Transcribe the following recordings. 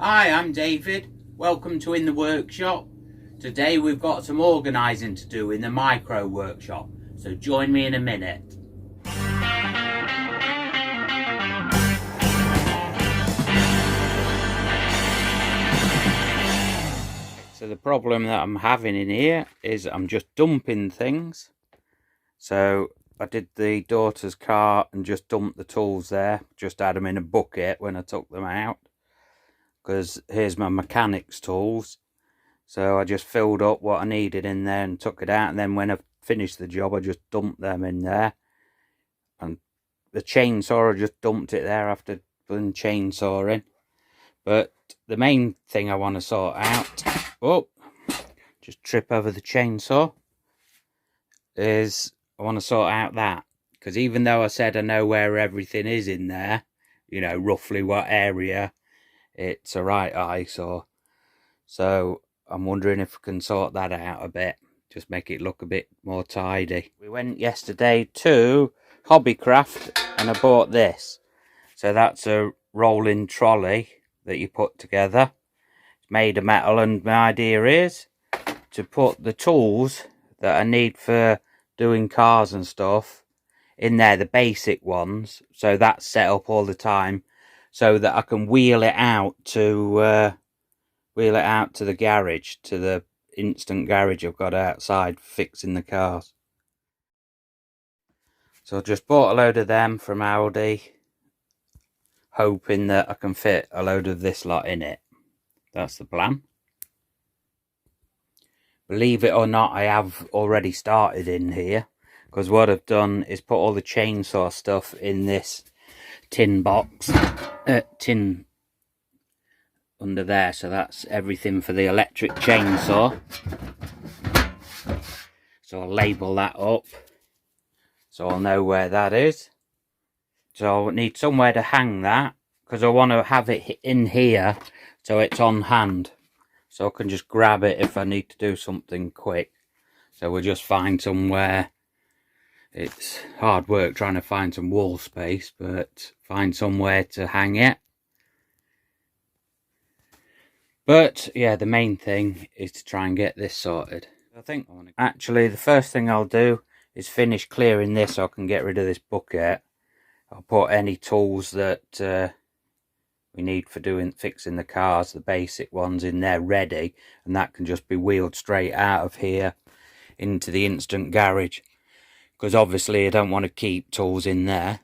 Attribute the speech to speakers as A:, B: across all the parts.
A: Hi, I'm David. Welcome to In the Workshop. Today we've got some organising to do in the micro workshop, so join me in a minute. So the problem that I'm having in here is I'm just dumping things. So I did the daughter's car and just dumped the tools there, just had them in a bucket when I took them out. Because here's my mechanics tools, so I just filled up what I needed in there and took it out, and then when I finished the job I just dumped them in there. And the chainsaw, I just dumped it there after putting chainsawing. But the main thing I want to sort out, just trip over the chainsaw, is I want to sort out that, because even though I said I know where everything is in there, you know, roughly what area, it's a right eyesore. So I'm wondering if we can sort that out a bit, just make it look a bit more tidy. We went yesterday to Hobbycraft and I bought this. So that's a rolling trolley that you put together. It's made of metal, and my idea is to put the tools that I need for doing cars and stuff in there, the basic ones. So that's set up all the time so that I can wheel it out to the garage, to the instant garage I've got outside fixing the cars. So I just bought a load of them from Aldi, hoping that I can fit a load of this lot in it. That's the plan. Believe it or not, I have already started in here, because what I've done is put all the chainsaw stuff in this tin box, tin under there. So that's everything for the electric chainsaw. So I'll label that up so I'll know where that is. So I need somewhere to hang that, because I want to have it in here so it's on hand, so I can just grab it if I need to do something quick. So we'll just find somewhere. It's hard work trying to find some wall space, but find somewhere to hang it. But yeah, the main thing is to try and get this sorted. I think actually the first thing I'll do is finish clearing this so I can get rid of this bucket. I'll put any tools that we need for fixing the cars, the basic ones, in there ready, and that can just be wheeled straight out of here into the instant garage, because obviously I don't want to keep tools in there.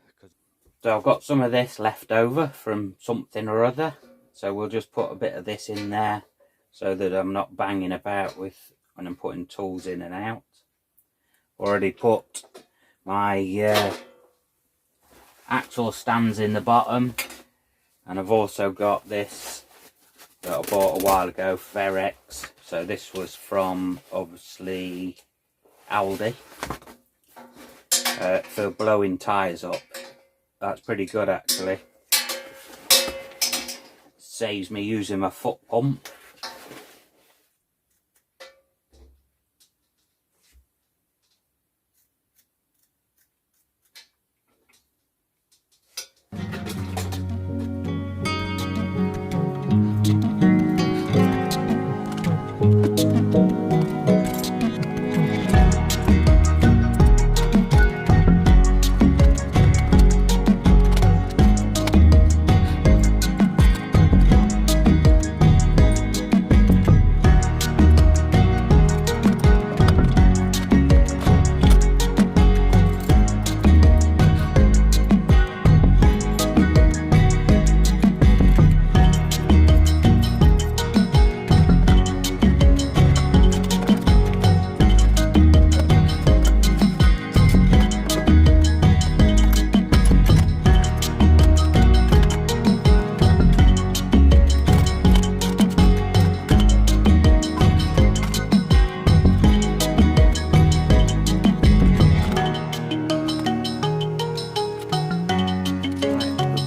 A: So I've got some of this left over from something or other, so we'll just put a bit of this in there so that I'm not banging about with when I'm putting tools in and out. Already put my axle stands in the bottom, and I've also got this that I bought a while ago, Ferrex. So this was from obviously Aldi, for blowing tyres up. That's pretty good actually. Saves me using my foot pump.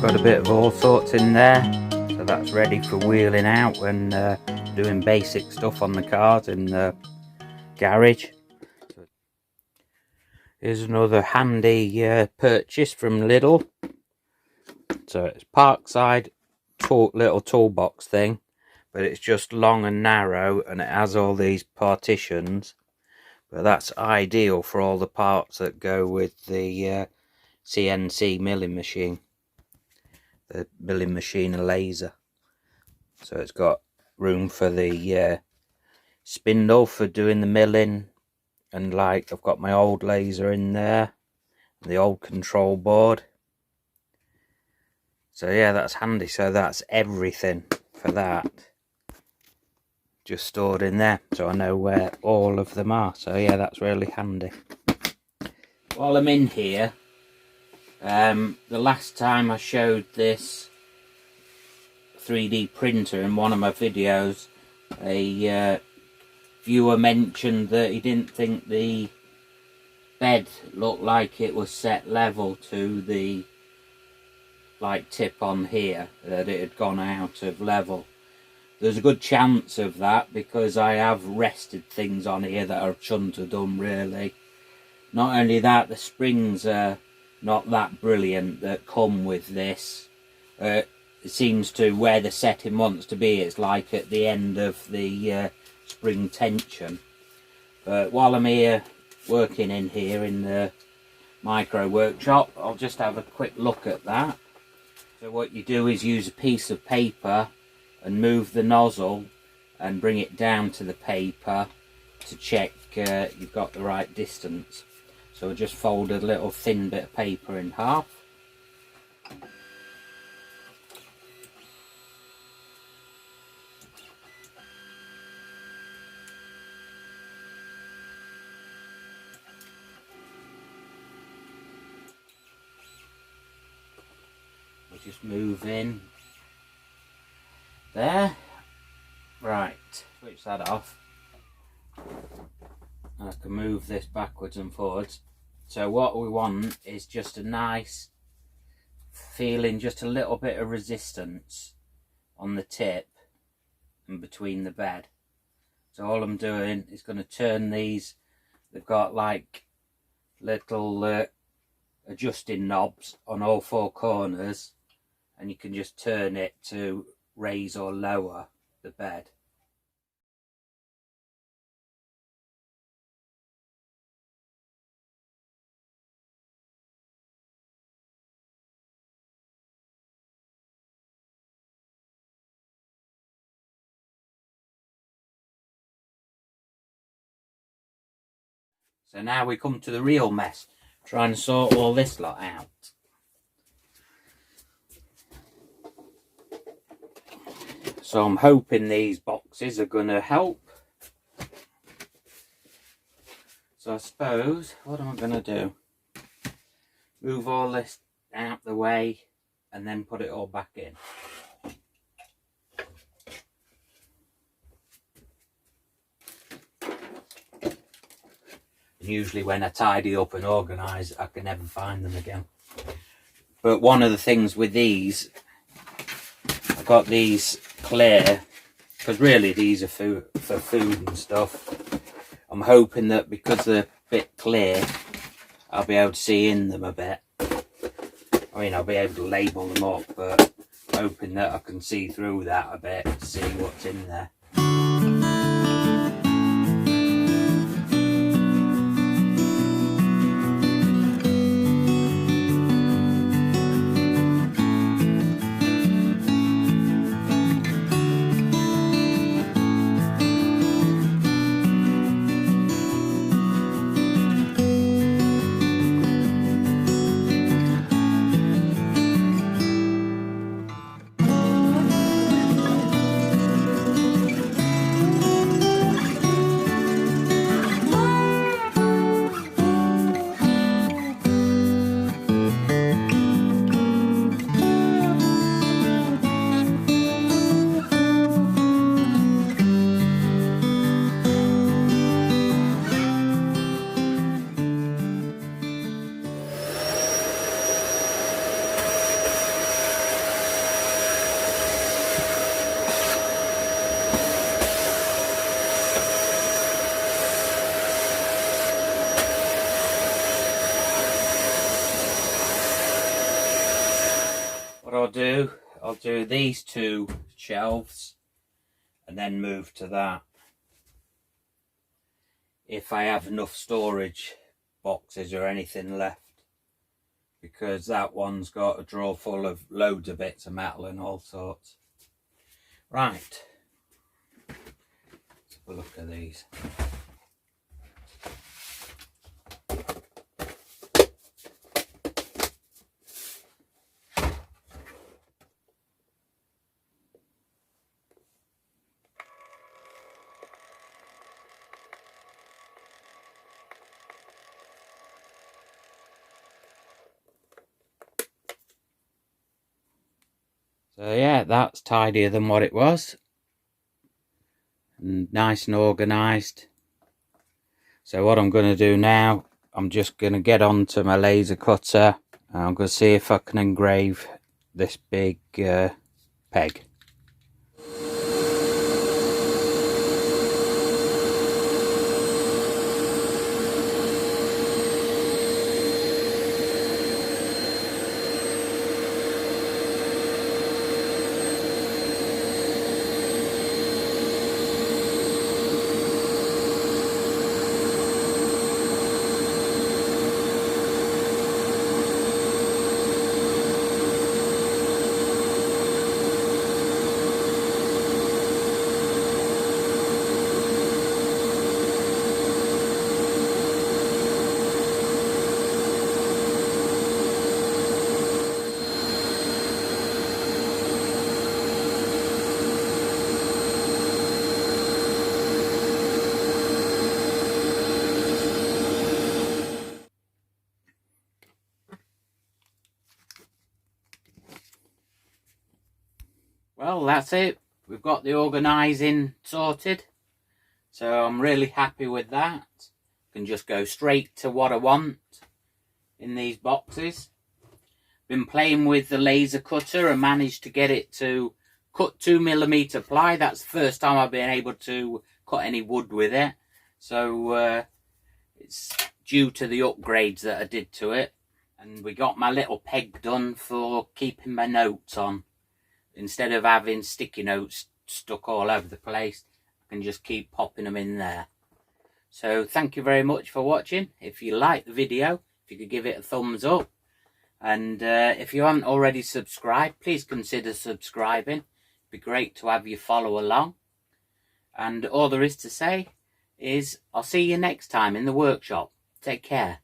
A: Got a bit of all sorts in there, so that's ready for wheeling out when doing basic stuff on the cars in the garage. Here's another handy purchase from Lidl. So it's Parkside little toolbox thing, but it's just long and narrow, and it has all these partitions. But that's ideal for all the parts that go with the CNC milling machine, the milling machine and laser. So it's got room for the spindle for doing the milling, and like I've got my old laser in there, the old control board. So yeah, that's handy. So that's everything for that, just stored in there, so I know where all of them are. So yeah, that's really handy. While I'm in here, the last time I showed this 3D printer in one of my videos, a viewer mentioned that he didn't think the bed looked like it was set level to the tip on here, that it had gone out of level. There's a good chance of that because I have rested things on here that I shouldn't have done really. Not only that, the springs are not that brilliant that come with this. It seems to, where the setting wants to be, it's like at the end of the spring tension. But while I'm here working in here in the micro workshop, I'll just have a quick look at that. So what you do is use a piece of paper and move the nozzle and bring it down to the paper to check you've got the right distance. So just fold a little thin bit of paper in half. We'll just move in there. Right, switch that off. I can move this backwards and forwards. So what we want is just a nice feeling, just a little bit of resistance on the tip and between the bed. So all I'm doing is going to turn these. They've got like little adjusting knobs on all four corners, and you can just turn it to raise or lower the bed. So now we come to the real mess, trying to sort all this lot out. So I'm hoping these boxes are going to help. So I suppose, what am I going to do? Move all this out the way and then put it all back in. Usually when I tidy up and organise, I can never find them again. But one of the things with these, I've got these clear, because really these are for food and stuff. I'm hoping that because they're a bit clear, I'll be able to see in them a bit. I mean, I'll be able to label them up, but I'm hoping that I can see through that a bit to see what's in there. What I'll do, I'll do these 2 shelves and then move to that, if I have enough storage boxes or anything left, because that one's got a drawer full of loads of bits of metal and all sorts. Right, let's have a look at these. So yeah, that's tidier than what it was, and nice and organised. So what I'm going to do now, I'm just going to get onto my laser cutter and I'm going to see if I can engrave this big peg. Well, that's it. We've got the organising sorted. So I'm really happy with that. I can just go straight to what I want in these boxes. Been playing with the laser cutter and managed to get it to cut 2mm ply. That's the first time I've been able to cut any wood with it. So it's due to the upgrades that I did to it. And we got my little peg done for keeping my notes on. Instead of having sticky notes stuck all over the place, I can just keep popping them in there. So thank you very much for watching. If you liked the video, if you could give it a thumbs up. And if you haven't already subscribed, please consider subscribing. It'd be great to have you follow along. And all there is to say is I'll see you next time in the workshop. Take care.